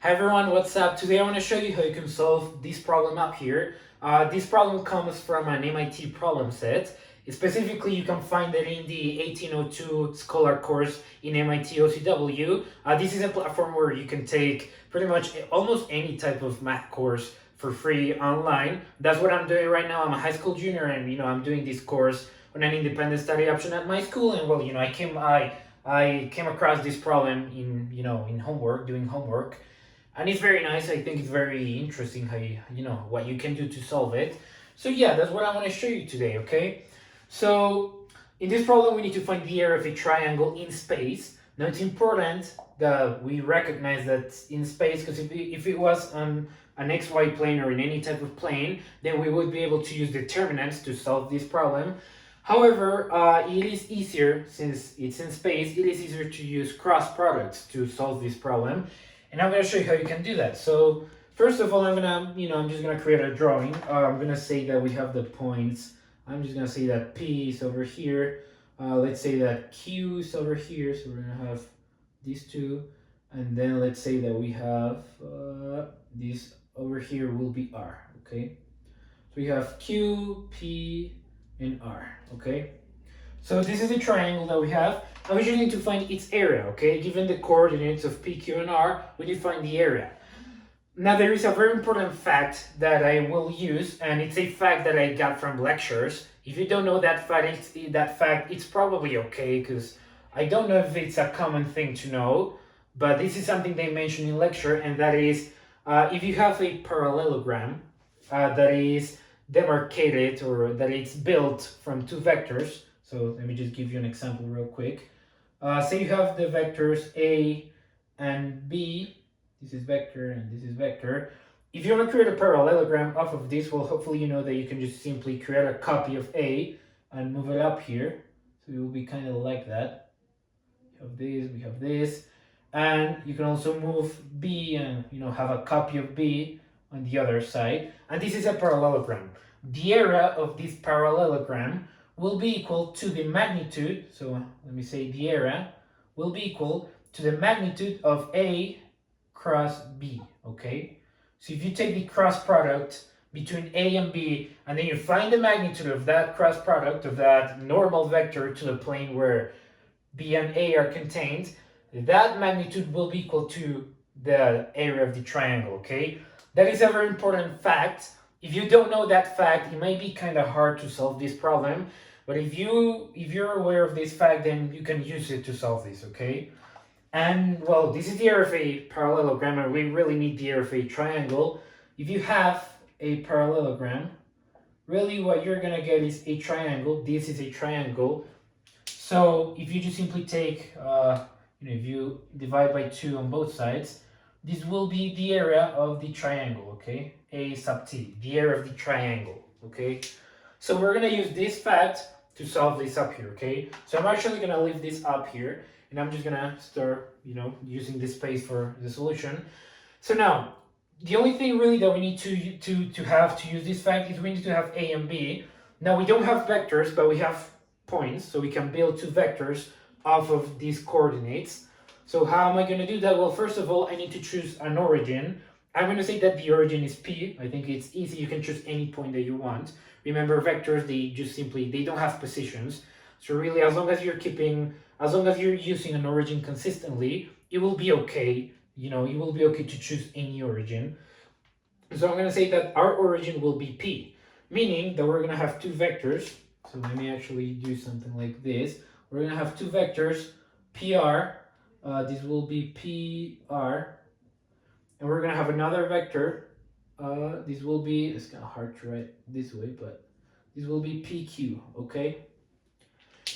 Hi everyone, what's up? Today I want to show you how you can solve this problem up here. This problem comes from an MIT problem set. Specifically, you can find it in the 1802 Scholar course in MIT OCW. This is a platform where you can take pretty much almost any type of math course for free online. That's what I'm doing right now. I'm a high school junior and I'm doing this course on an independent study option at my school. And well, I came across this problem in homework, doing homework, and it's very nice. I think it's very interesting how what you can do to solve it. So yeah, that's what I want to show you today. Okay, so in this problem we need to find the area of a triangle in space. Now it's important that we recognize that in space, because if it was on an xy plane or in any type of plane, then we would be able to use determinants to solve this problem. However, it is easier, since it's in space, it is easier to use cross products to solve this problem. And I'm going to show you how you can do that. So first of all, I'm just gonna create a drawing. I'm gonna say that we have the points. I'm just gonna say that P is over here. Let's say that Q is over here. So we're gonna have these two, and then let's say that we have this over here will be R. Okay. So we have Q, P, and R. Okay. So this is the triangle that we have. Now we just need to find its area, okay? Given the coordinates of P, Q, and R, we need to find the area. Now there is a very important fact that I will use, and it's a fact that I got from lectures. If you don't know that fact, it's probably okay, because I don't know if it's a common thing to know, but this is something they mention in lecture, and that is if you have a parallelogram that is demarcated, or that it's built from two vectors. So let me just give you an example real quick. Say you have the vectors A and B. This is vector and this is vector. If you want to create a parallelogram off of this, well, hopefully you know that you can just simply create a copy of A and move it up here. So it will be kind of like that. We have this. And you can also move B and have a copy of B on the other side. And this is a parallelogram. The area of this parallelogram will be equal to the magnitude, so let me say the area will be equal to the magnitude of A cross B, okay? So if you take the cross product between A and B, and then you find the magnitude of that cross product, of that normal vector to the plane where B and A are contained, that magnitude will be equal to the area of the triangle, okay? That is a very important fact. If you don't know that fact, it might be kind of hard to solve this problem. But if you're aware of this fact, then you can use it to solve this, okay? And well, this is the area of a parallelogram, and we really need the area of a triangle. If you have a parallelogram, really what you're gonna get is a triangle. This is a triangle. So if you just simply take, if you divide by 2 on both sides, this will be the area of the triangle, okay? A sub t, the area of the triangle, okay? So we're gonna use this fact to solve this up here, okay? So I'm actually gonna leave this up here, and I'm just gonna start, using this space for the solution. So now, the only thing really that we need to have to use this fact is we need to have A and B. Now we don't have vectors, but we have points, so we can build two vectors off of these coordinates. So how am I gonna do that? Well, first of all, I need to choose an origin. I'm going to say that the origin is P. I think it's easy. You can choose any point that you want. Remember, vectors, they don't have positions. So really, as long as you're using an origin consistently, it will be okay. It will be okay to choose any origin. So I'm going to say that our origin will be P, meaning that we're going to have two vectors. So let me actually do something like this. We're going to have two vectors, PR. This will be PR. And we're going to have another vector. This will be, it's kind of hard to write this way, but this will be PQ, okay?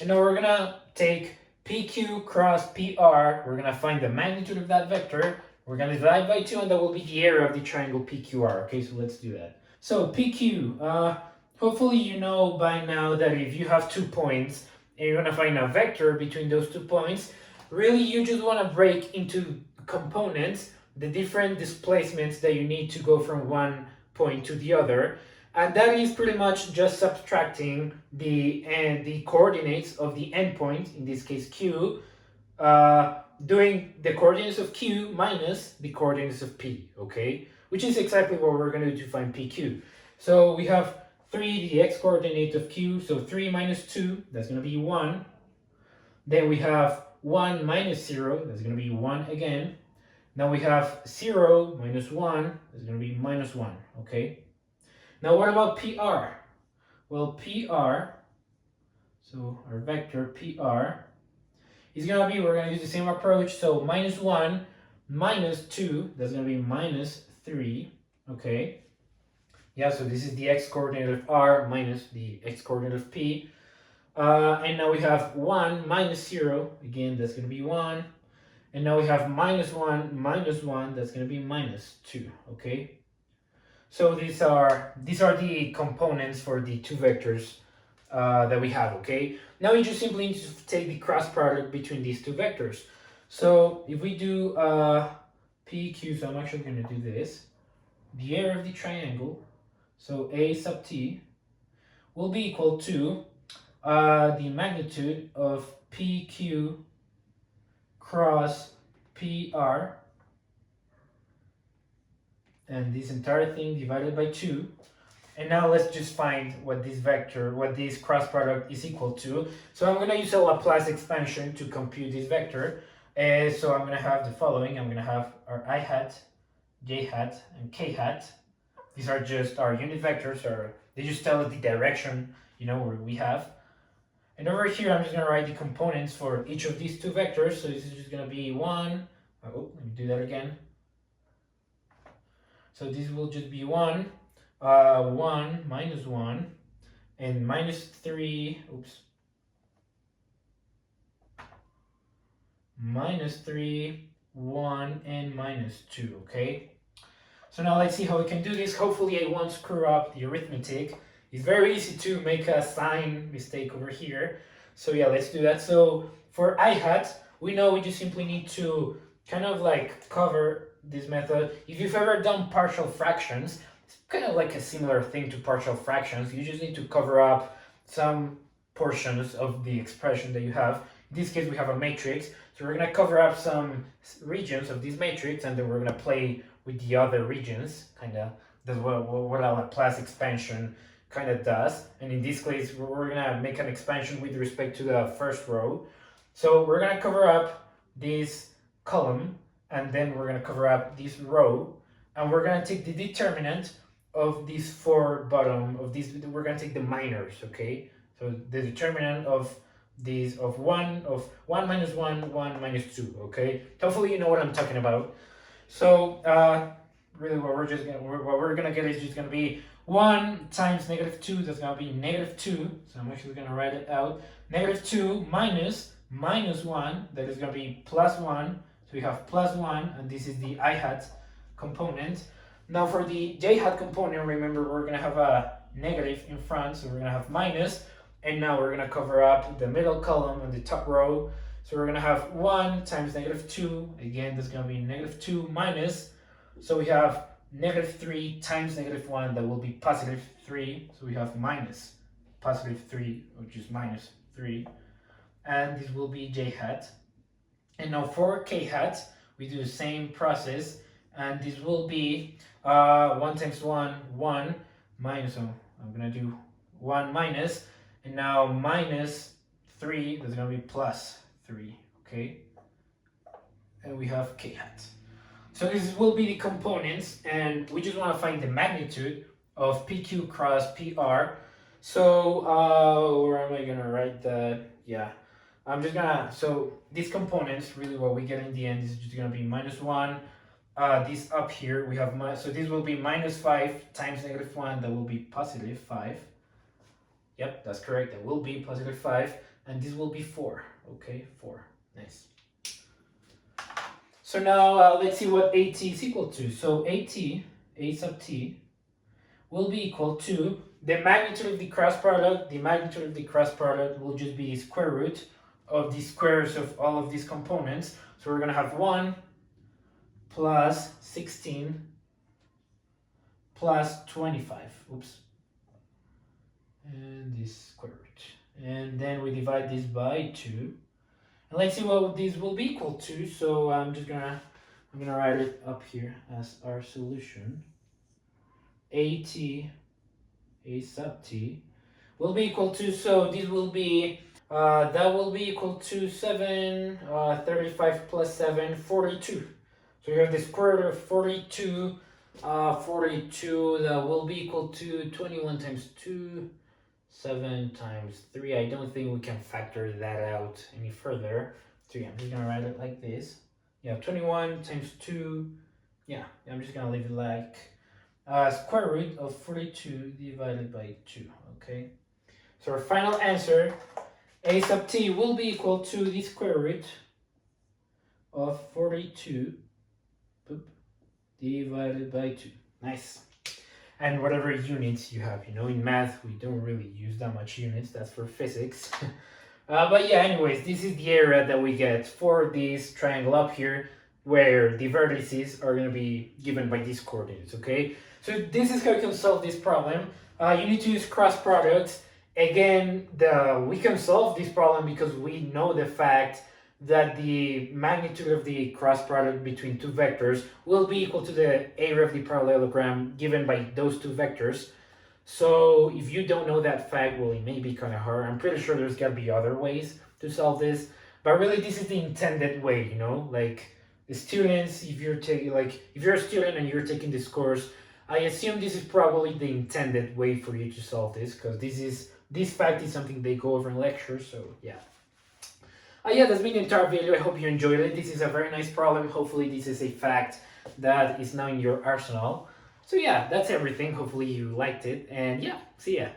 And now we're going to take PQ cross PR. We're going to find the magnitude of that vector. We're going to divide by 2, and that will be the area of the triangle PQR, okay? So let's do that. So PQ, hopefully you know by now that if you have 2 points, and you're going to find a vector between those 2 points, really you just want to break into components the different displacements that you need to go from one point to the other, and that is pretty much just subtracting the coordinates of the endpoint, in this case Q, doing the coordinates of Q minus the coordinates of P, okay? Which is exactly what we're going to do to find PQ. So we have 3, the x coordinate of Q, so 3 minus 2, that's going to be 1. Then we have 1 minus 0, that's going to be 1 again. Now we have 0 minus 1, that's going to be minus 1, okay? Now what about PR? Well, PR, so our vector PR, is going to be, we're going to use the same approach, so minus 1 minus 2, that's going to be minus 3, okay? Yeah, so this is the x coordinate of R minus the x coordinate of P. And now we have 1 minus 0, again, that's going to be 1. And now we have minus 1 minus 1, that's going to be minus 2, okay? So these are the components for the two vectors that we have, okay? Now you just simply need to take the cross product between these two vectors. So if we do PQ, so I'm actually going to do this. The area of the triangle, so A sub t, will be equal to the magnitude of PQ cross PR, and this entire thing divided by 2. And now let's just find what this cross product is equal to. So I'm going to use a Laplace expansion to compute this vector. So I'm going to have the following. I'm going to have our I hat, j hat, and k hat. These are just our unit vectors, or they just tell us the direction, where we have. And over here, I'm just going to write the components for each of these two vectors. So this is just going to be 1. Oh, let me do that again. So this will just be 1. 1 minus 1 and minus 3, minus 3, 1, and minus 2, okay? So now let's see how we can do this. Hopefully I won't screw up the arithmetic. It's very easy to make a sign mistake over here. So yeah, let's do that. So for I hat, we know we just simply need to kind of like cover this method. If you've ever done partial fractions, kind of like a similar thing to partial fractions. You just need to cover up some portions of the expression that you have. In this case, we have a matrix. So we're going to cover up some regions of this matrix, and then we're going to play with the other regions. Kind of, that's what a Laplace expansion kind of does. And in this case, we're going to make an expansion with respect to the first row. So we're going to cover up this column, and then we're going to cover up this row. And we're going to take the determinant of these four bottom of these, we're going to take the minors, okay? So the determinant of these of 1 minus 1, 1 minus 2, okay? Hopefully you know what I'm talking about. So really what we're gonna get is just gonna be 1 times negative 2, that's gonna be negative 2. So I'm actually gonna write it out. Negative 2 minus 1, that is gonna be plus 1. So we have plus 1, and this is the I hat component. Now for the j hat component, remember we're going to have a negative in front, so we're going to have minus, and now we're going to cover up the middle column and the top row. So we're going to have 1 times negative 2, again that's going to be negative 2 minus, so we have negative 3 times negative 1, that will be positive 3, so we have minus positive 3, which is minus 3, and this will be j hat. And now for k hat, we do the same process, and this will be 1 times 1, 1 minus, so I'm going to do 1 minus, and now minus 3, that's going to be plus 3, okay? And we have k hat. So this will be the components, and we just want to find the magnitude of PQ cross PR. So where am I going to write that? Yeah, I'm just going to, so these components, really what we get in the end is just going to be minus 1. This up here we have so this will be minus 5 times negative 1, that will be positive 5. Yep, that's correct, that will be positive 5, and this will be 4. Okay, 4. Nice. So now let's see what AT is equal to. So AT, A sub t, will be equal to the magnitude of the cross product. The magnitude of the cross product will just be square root of the squares of all of these components. So we're going to have 1 plus 16 plus 25. Oops. And this square root. And then we divide this by 2. And let's see what this will be equal to. So I'm gonna write it up here as our solution. AT A sub t will be equal to, so this will be, that will be equal to 7, 35 plus 7, 42. So you have the square root of 42, 42, that will be equal to 21 times 2, 7 times 3. I don't think we can factor that out any further. So yeah, I'm just gonna write it like this. Yeah, 21 times 2, yeah, I'm just gonna leave it like square root of 42 divided by 2, okay? So our final answer, a sub t, will be equal to the square root of 42 divided by 2. Nice. And whatever units you have, you know, in math, we don't really use that much units. That's for physics. But yeah, anyways, this is the area that we get for this triangle up here, where the vertices are going to be given by these coordinates, okay? So this is how you can solve this problem. You need to use cross products. Again, we can solve this problem because we know the fact that the magnitude of the cross product between two vectors will be equal to the area of the parallelogram given by those two vectors. So if you don't know that fact, well, it may be kind of hard. I'm pretty sure there's got to be other ways to solve this, but really this is the intended way, you know, like the students, if you're taking, like, if you're a student and you're taking this course, I assume this is probably the intended way for you to solve this, because this fact is something they go over in lectures, so yeah. Yeah, that's been the entire video. I hope you enjoyed it. This is a very nice problem. Hopefully this is a fact that is now in your arsenal. So yeah, that's everything. Hopefully you liked it, and yeah, see ya.